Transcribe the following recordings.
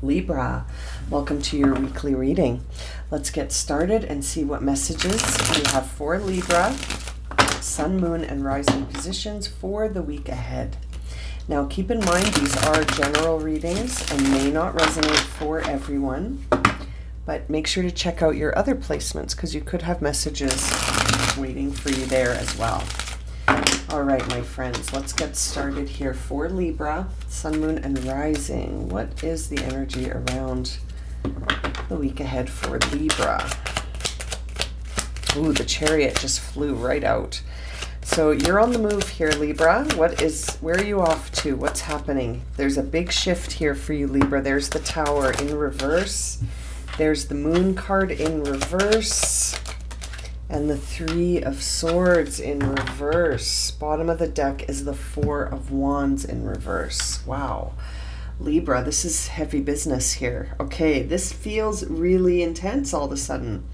Libra, welcome to your weekly reading. Let's get started and see what messages we have for Libra, Sun, Moon, and Rising positions for the week ahead. Now keep in mind these are general readings and may not resonate for everyone, but make sure to check out your other placements because you could have messages waiting for you there as well. All right, my friends, let's get started here for Libra, Sun, Moon, and Rising. What is the energy around the week ahead for Libra? Ooh, the Chariot just flew right out. So you're on the move here, Libra. Where are you off to? What's happening? There's a big shift here for you, Libra. There's the Tower in reverse. There's the Moon card in reverse. And the Three of Swords in reverse. Bottom of the deck is the Four of Wands in reverse. Wow. Libra, this is heavy business here. Okay, this feels really intense all of a sudden.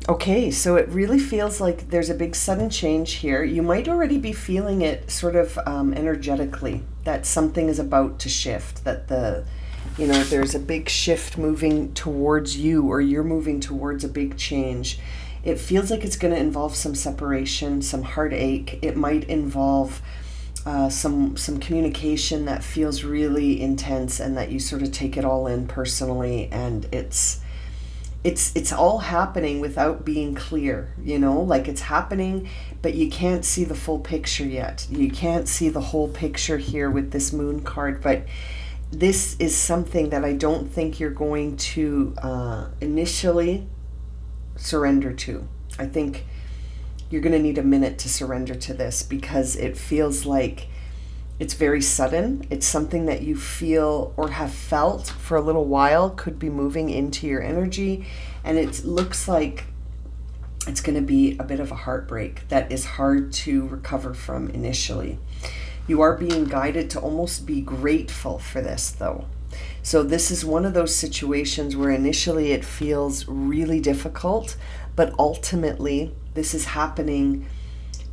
Okay, so it really feels like there's a big sudden change here. You might already be feeling it sort of energetically, that something is about to shift, that there's a big shift moving towards you, or you're moving towards a big change. It feels like it's going to involve some separation, some heartache. It might involve some communication that feels really intense and that you sort of take it all in personally, and it's all happening without being clear, like it's happening, but you can't see the full picture yet. You can't see the whole picture here with this Moon card, but this is something that I don't think you're going to initially surrender to. I think you're going to need a minute to surrender to this because it feels like it's very sudden. It's something that you feel or have felt for a little while, could be moving into your energy, and it looks like it's going to be a bit of a heartbreak that is hard to recover from initially. You are being guided to almost be grateful for this, though. So this is one of those situations where initially it feels really difficult, but ultimately this is happening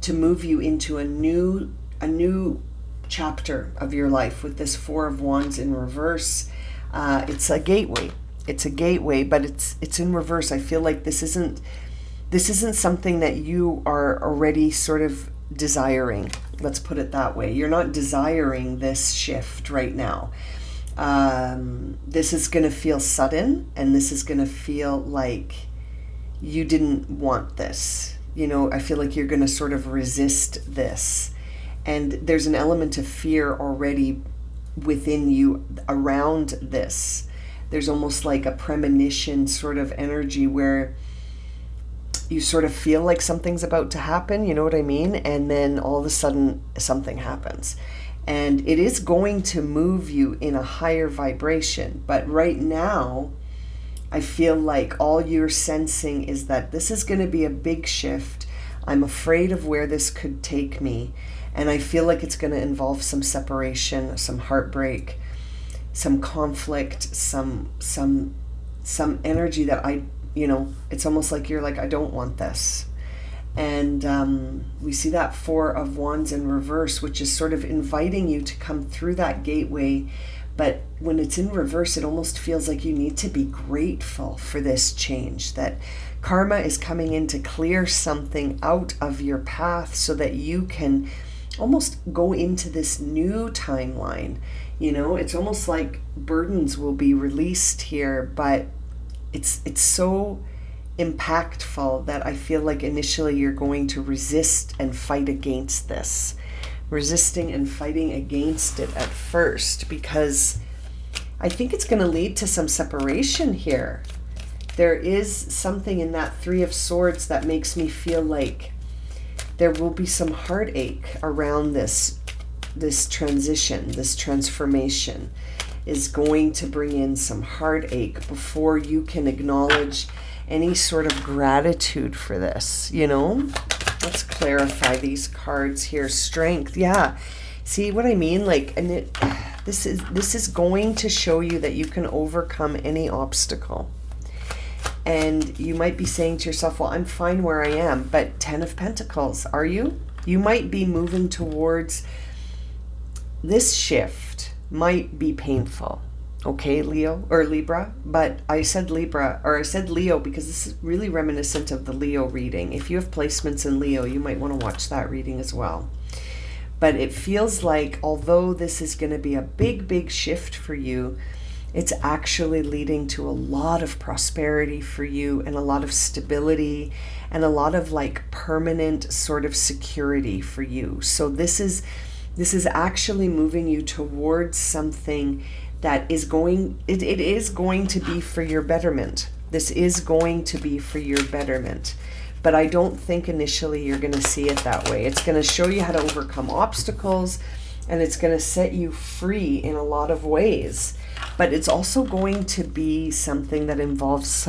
to move you into a new chapter of your life with this Four of Wands in reverse. It's a gateway. It's a gateway, but it's in reverse. I feel like this isn't something that you are already sort of desiring. Let's put it that way. You're not desiring this shift right now. This is going to feel sudden, and this is going to feel like you didn't want this. I feel like you're going to sort of resist this. And there's an element of fear already within you around this. There's almost like a premonition sort of energy where you sort of feel like something's about to happen, you know what I mean? And then all of a sudden something happens. And it is going to move you in a higher vibration. But right now, I feel like all you're sensing is that this is going to be a big shift. I'm afraid of where this could take me. And I feel like it's going to involve some separation, some heartbreak, some conflict, some energy that it's almost like you're like, I don't want this. And we see that Four of Wands in reverse, which is sort of inviting you to come through that gateway. But when it's in reverse, it almost feels like you need to be grateful for this change, that karma is coming in to clear something out of your path so that you can almost go into this new timeline. It's almost like burdens will be released here, but it's so impactful that I feel like initially you're going to resist and fight against this. Resisting and fighting against it at first, because I think it's going to lead to some separation here. There is something in that Three of Swords that makes me feel like there will be some heartache around this transition. This transformation is going to bring in some heartache before you can acknowledge any sort of gratitude for this, Let's clarify these cards here. Strength, yeah. See what I mean? This is going to show you that you can overcome any obstacle. And you might be saying to yourself, well, I'm fine where I am. But 10 of Pentacles, are you? You might be moving towards this shift might be painful. Okay, Leo or Libra, but I said Libra or I said Leo because this is really reminiscent of the Leo reading. If you have placements in Leo, you might want to watch that reading as well. But it feels like although this is going to be a big, big shift for you, it's actually leading to a lot of prosperity for you and a lot of stability and a lot of like permanent sort of security for you. So this is actually moving you towards something that is it is going to be for your betterment. This is going to be for your betterment. But I don't think initially you're going to see it that way. It's going to show you how to overcome obstacles, and it's going to set you free in a lot of ways. But it's also going to be something that involves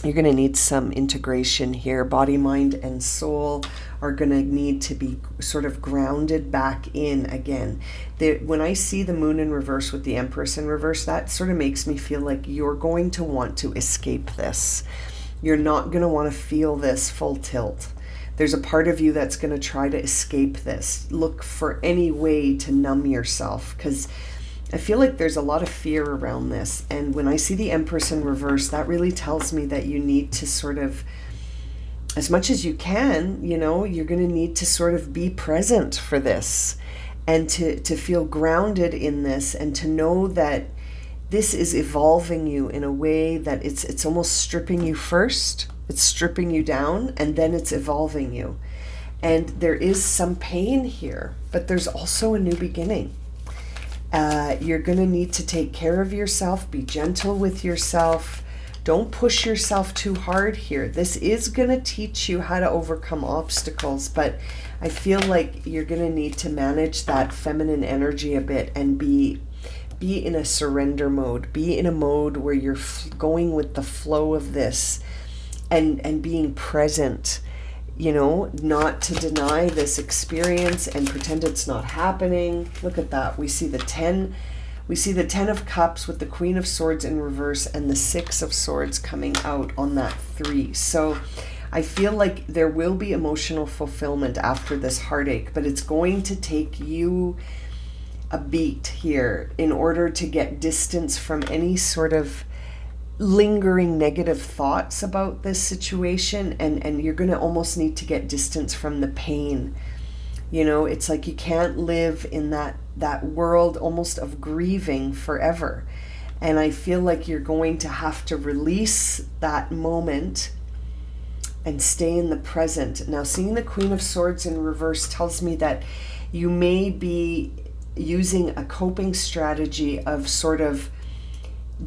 you're going to need some integration here. Body, mind, and soul are going to need to be sort of grounded back in again. When I see the moon in reverse with the Empress in reverse, that sort of makes me feel like you're going to want to escape this. You're not going to want to feel this full tilt. There's a part of you that's going to try to escape this. Look for any way to numb yourself, because I feel like there's a lot of fear around this. And when I see the Empress in reverse, that really tells me that you need to sort of, as much as you can, you're going to need to sort of be present for this and to feel grounded in this and to know that this is evolving you in a way that it's almost stripping you first. It's stripping you down, and then it's evolving you. And there is some pain here, but there's also a new beginning. You're going to need to take care of yourself, be gentle with yourself. Don't push yourself too hard here. This is going to teach you how to overcome obstacles, but I feel like you're going to need to manage that feminine energy a bit and be in a surrender mode. Be in a mode where you're going with the flow of this and being present. Not to deny this experience and pretend it's not happening. Look at that. We see the 10 of Cups with the Queen of Swords in reverse and the 6 of Swords coming out on that 3. So I feel like there will be emotional fulfillment after this heartache, but it's going to take you a beat here in order to get distance from any sort of lingering negative thoughts about this situation, and you're going to almost need to get distance from the pain. It's like you can't live in that world almost of grieving forever, and I feel like you're going to have to release that moment and stay in the present. Now, seeing the Queen of Swords in reverse tells me that you may be using a coping strategy of sort of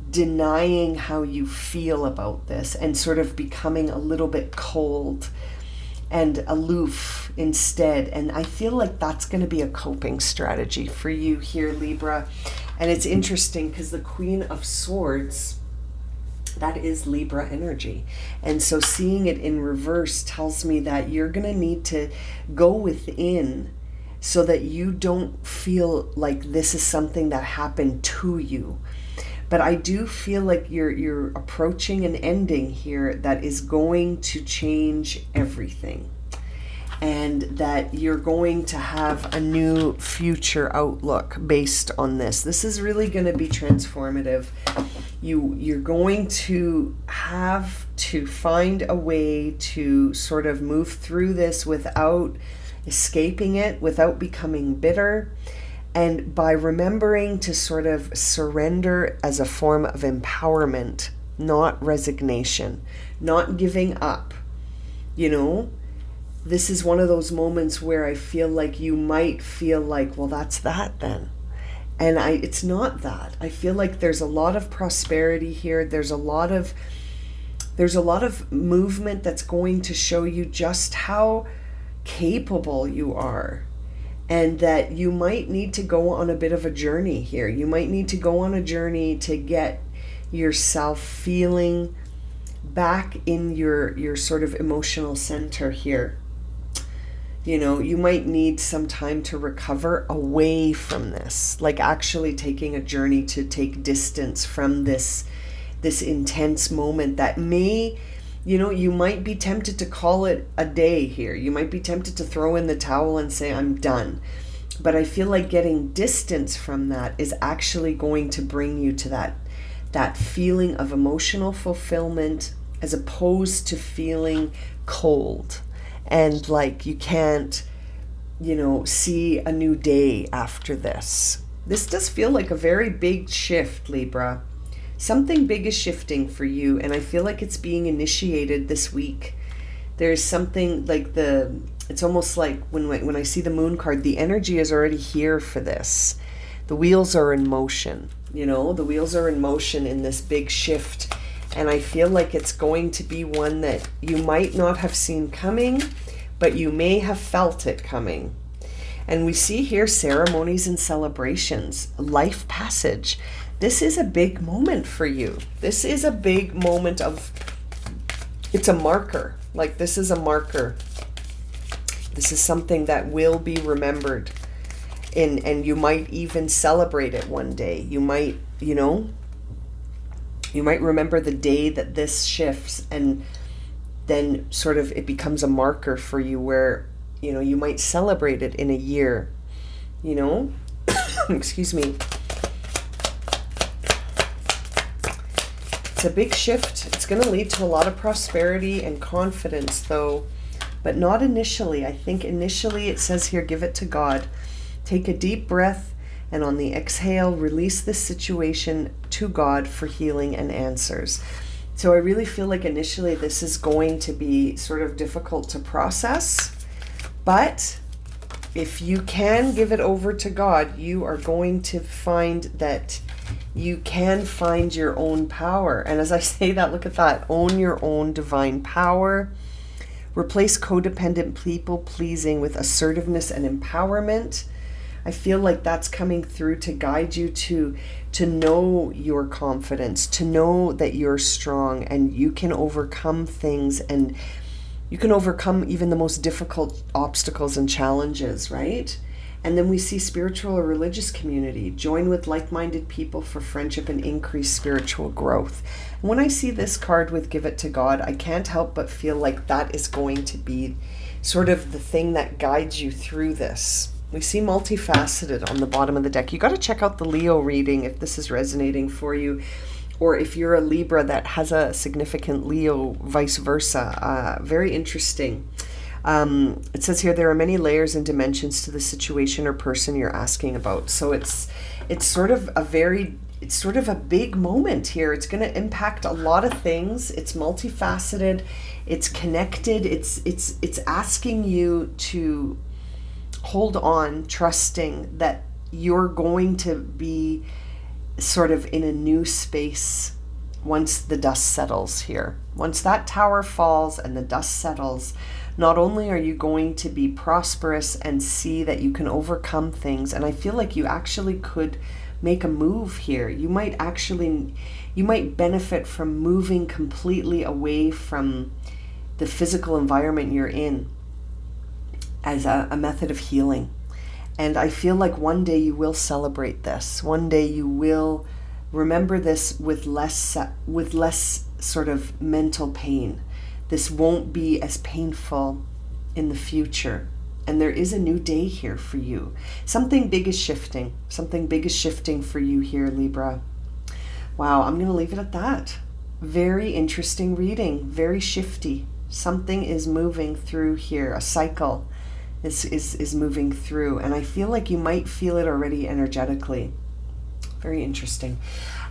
denying how you feel about this and sort of becoming a little bit cold and aloof instead. And I feel like that's going to be a coping strategy for you here, Libra. And it's interesting because the Queen of Swords, that is Libra energy. And so seeing it in reverse tells me that you're going to need to go within so that you don't feel like this is something that happened to you. But I do feel like you're approaching an ending here that is going to change everything, and that you're going to have a new future outlook based on this. This is really going to be transformative. You're going to have to find a way to sort of move through this without escaping it, without becoming bitter. And by remembering to sort of surrender as a form of empowerment, not resignation, not giving up. This is one of those moments where I feel like you might feel like, well, that's that then. And it's not that. I feel like there's a lot of prosperity here. There's a lot of movement that's going to show you just how capable you are. And that you might need to go on a bit of a journey here. You might need to go on a journey to get yourself feeling back in your sort of emotional center here. You might need some time to recover away from this, like actually taking a journey to take distance from this intense moment that may, you might be tempted to call it a day here. You might be tempted to throw in the towel and say, I'm done. But I feel like getting distance from that is actually going to bring you to that feeling of emotional fulfillment, as opposed to feeling cold and like you can't, see a new day after this. This does feel like a very big shift, Libra. Something big is shifting for you, and I feel like it's being initiated this week. There's something like it's almost like when I see the moon card, the energy is already here for this. The wheels are in motion, the wheels are in motion in this big shift. And I feel like it's going to be one that you might not have seen coming, but you may have felt it coming. And we see here ceremonies and celebrations, life passage. This is a big moment for you. This is a big moment it's a marker. Like, this is a marker. This is something that will be remembered. And you might even celebrate it one day. You might, you might remember the day that this shifts, and then sort of it becomes a marker for you where, you might celebrate it in a year, excuse me. It's a big shift. It's going to lead to a lot of prosperity and confidence, though, but not initially. I think initially it says here, give it to God. Take a deep breath, and on the exhale, release this situation to God for healing and answers. So I really feel like initially this is going to be sort of difficult to process, but if you can give it over to God, you are going to find that you can find your own power. And as I say that, look at that, own your own divine power. Replace codependent people pleasing with assertiveness and empowerment. I feel like that's coming through to guide you to know your confidence, to know that you're strong and you can overcome things, and you can overcome even the most difficult obstacles and challenges, right? And then we see spiritual or religious community. Join with like-minded people for friendship and increase spiritual growth. And when I see this card with give it to God, I can't help but feel like that is going to be sort of the thing that guides you through this. We see multifaceted on the bottom of the deck. You got to check out the Leo reading if this is resonating for you, or if you're a Libra that has a significant Leo, vice versa. Very interesting. It says here, there are many layers and dimensions to the situation or person you're asking about. So it's sort of a big moment here. It's going to impact a lot of things. It's multifaceted. It's connected. It's asking you to hold on, trusting that you're going to be sort of in a new space once the dust settles here. Once that tower falls and the dust settles, not only are you going to be prosperous and see that you can overcome things, and I feel like you actually could make a move here. You might benefit from moving completely away from the physical environment you're in as a method of healing. And I feel like one day you will celebrate this. One day you will remember this with less sort of mental pain. This won't be as painful in the future. And there is a new day here for you. Something big is shifting. Something big is shifting for you here, Libra. Wow, I'm going to leave it at that. Very interesting reading. Very shifty. Something is moving through here. A cycle is moving through. And I feel like you might feel it already energetically. Very interesting.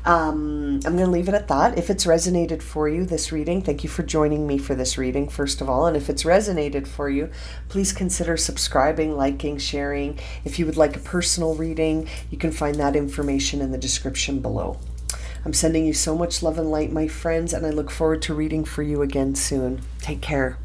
I'm going to leave it at that. If it's resonated for you, this reading, thank you for joining me for this reading, first of all. And if it's resonated for you, please consider subscribing, liking, sharing. If you would like a personal reading, you can find that information in the description below. I'm sending you so much love and light, my friends, and I look forward to reading for you again soon. Take care.